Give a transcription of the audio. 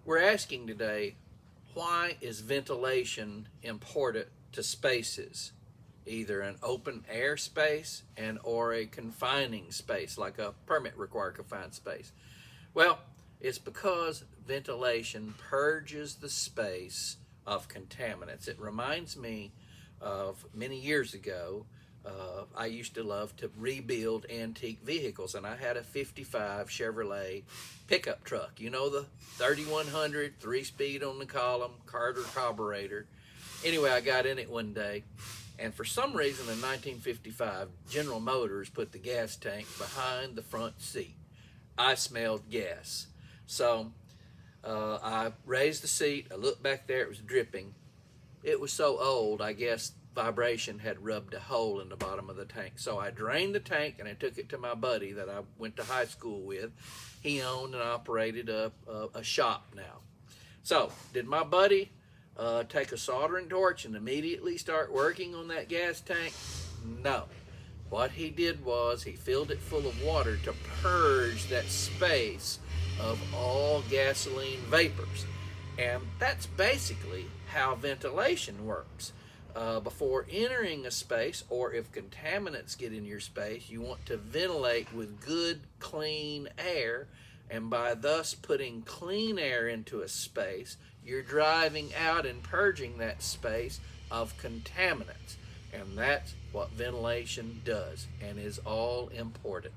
We're asking today, why is ventilation important to spaces? Either an open air space and or a confining space, like a permit required confined space. Well, it's because ventilation purges the space of contaminants. It reminds me of many years ago. I used to love to rebuild antique vehicles, and I had a 55 Chevrolet pickup truck. You know, the 3100, 3-speed on the column, Carter carburetor. Anyway, I got in it one day, and for some reason in 1955, General Motors put the gas tank behind the front seat. I smelled gas. So I raised the seat. I looked back there. It was dripping. It was so old, I guess vibration had rubbed a hole in the bottom of the tank. So I drained the tank and I took it to my buddy that I went to high school with. He owned and operated a shop now. So did my buddy take a soldering torch and immediately start working on that gas tank? No. What he did was he filled it full of water to purge that space of all gasoline vapors. And that's basically how ventilation works. Before entering a space, or if contaminants get in your space, you want to ventilate with good, clean air. And by thus putting clean air into a space, you're driving out and purging that space of contaminants. And that's what ventilation does and is all important.